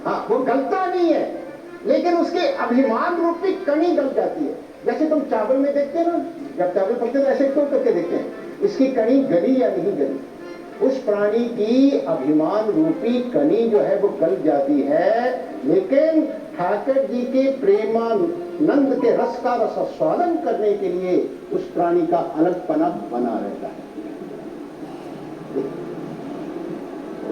हाँ, वो गलता नहीं है, लेकिन उसके अभिमान रूपी कणी गल जाती है। जैसे तुम चावल में देखते हो ना, जब चावल पकते तो ऐसे क्यों करके देखते हैं, इसकी कणी गली या नहीं गली। उस प्राणी की अभिमान रूपी कणी जो है वो गल जाती है, लेकिन ठाकर जी के प्रेमानंद के रस का रसास्वादन करने के लिए उस प्राणी का अलगपना बना रहता है,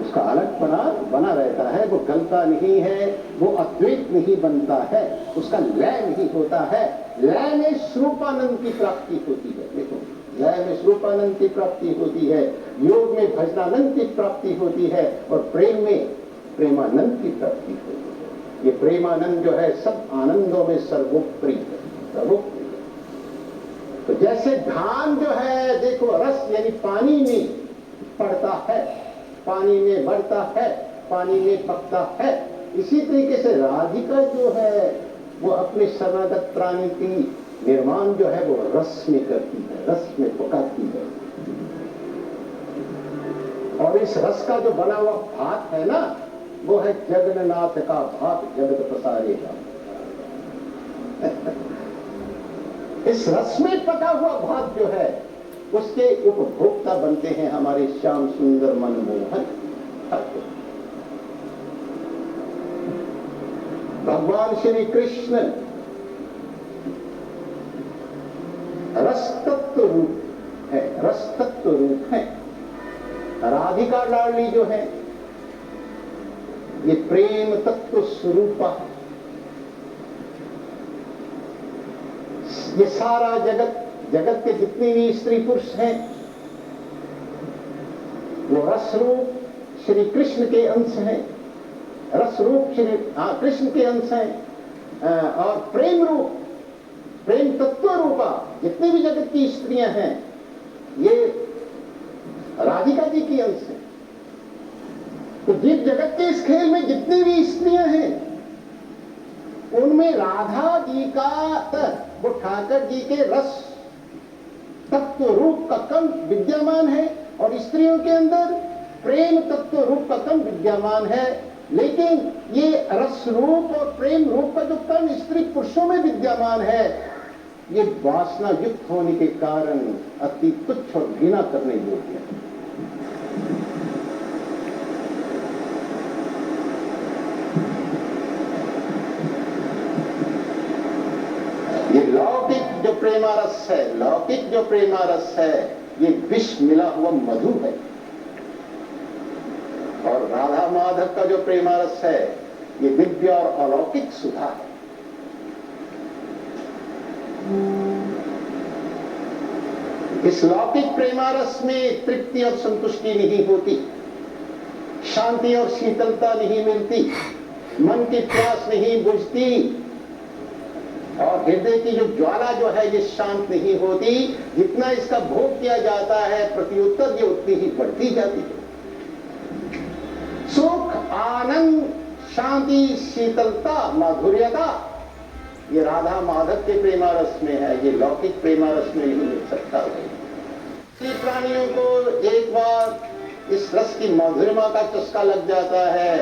उसका अलगपना बना रहता है, वो गलता नहीं है, वो अद्वैत नहीं बनता है, उसका लय नहीं होता है। लय में स्वरूपानंद की प्राप्ति होती है। देखो, लय में स्वरूपानंद की प्राप्ति होती है, योग में भजनानंद की प्राप्ति होती है, और प्रेम में प्रेमानंद की प्राप्ति होती है। ये प्रेमानंद जो है सब आनंदों में सर्वोपरि है, सर्वोपरि। तो जैसे धान जो है, देखो, रस यानी पानी में पड़ता है, पानी में बढ़ता है, पानी में पकता है, इसी तरीके से राधिका जो है वो अपने शरणागत प्राणी की निर्माण जो है वो रस में करती है, रस में पकाती है। और इस रस का जो बना हुआ भात है ना, वो है जगन्नाथ का भात जगत पसारेगा। इस रस में पका हुआ भात जो है उसके उपभोक्ता बनते हैं हमारे श्याम सुंदर मनमोहन ठाकुर। भगवान श्री कृष्ण रस तत्व रूप है, रस तत्व रूप है। राधिका लाडली जो है ये प्रेम तत्व स्वरूपा है। ये सारा जगत, जगत के जितने भी स्त्री पुरुष हैं वो रस रूप श्री कृष्ण के अंश हैं, रस रूप श्री कृष्ण के अंश हैं, और प्रेम रूप, प्रेम तत्व रूपा जितनी भी जगत की स्त्रियां हैं ये राधिका जी की अंश है। तो जिस जगत के इस खेल में जितनी भी स्त्रियां हैं उनमें राधा जी का वो ठाकर जी के रस तत्व रूप का कण विद्यमान है, और स्त्रियों के अंदर प्रेम तत्व रूप का कण विद्यमान है। लेकिन ये रस रूप और प्रेम रूप का जो कण स्त्री पुरुषों में विद्यमान है, ये वासना युक्त होने के कारण अति तुच्छ और घृणा करने योग्य है। ये लौकिक जो प्रेमारस है, लौकिक जो प्रेमारस है, ये विष मिला हुआ मधु है। और राधा माधव का जो प्रेमारस है ये दिव्य और अलौकिक सुधा है। इस लौकिक प्रेमारस में तृप्ति और संतुष्टि नहीं होती, शांति और शीतलता नहीं मिलती, मन की प्यास नहीं बुझती, और हृदय की जो ज्वाला जो है ये शांत नहीं होती। जितना इसका भोग किया जाता है प्रत्युत्तर ये उतनी ही बढ़ती जाती है। सुख, आनंद, शांति, शीतलता, माधुर्यता ये राधा माधव के प्रेमारस में है, ये लौकिक प्रेमारस में नहीं मिल सकता। प्राणियों को एक बार इस रस की माधुर्यमा का चस्का लग जाता है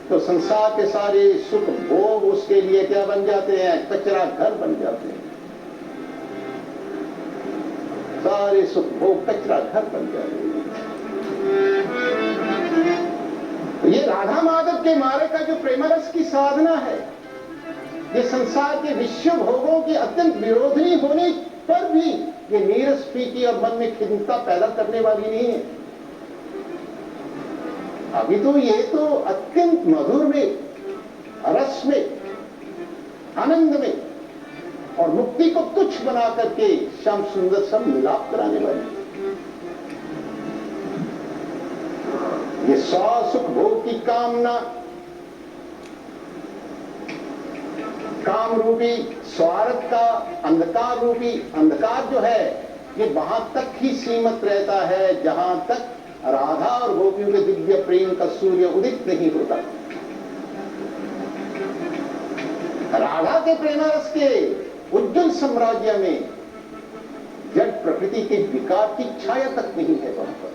तो संसार के सारे सुख भोग उसके लिए क्या बन जाते हैं, कचरा घर बन जाते हैं। सारे सुख भोग कचरा घर बन जाते हैं। तो ये राधा माधव के मारे का जो प्रेमरस की साधना है, ये संसार के विश्व भोगों की अत्यंत विरोधी होने पर भी ये नीरस पीती और मन में खिन्नता पैदा करने वाली नहीं है। अभी तो ये तो अत्यंत मधुर में, रस में, आनंद में और मुक्ति को तुच्छ बना करके श्याम सुंदर सब मिलाप कराने वाली। ये सौ सुख भोग की कामना, काम रूपी स्वार्थ का अंधकार रूपी अंधकार जो है ये वहां तक ही सीमित रहता है जहां तक राधा और गोपियों के दिव्य प्रेम का सूर्य उदित नहीं होता। राधा के प्रेमरस के उज्जवल साम्राज्य में जड़ प्रकृति के विकार की छाया तक नहीं है वहां पर।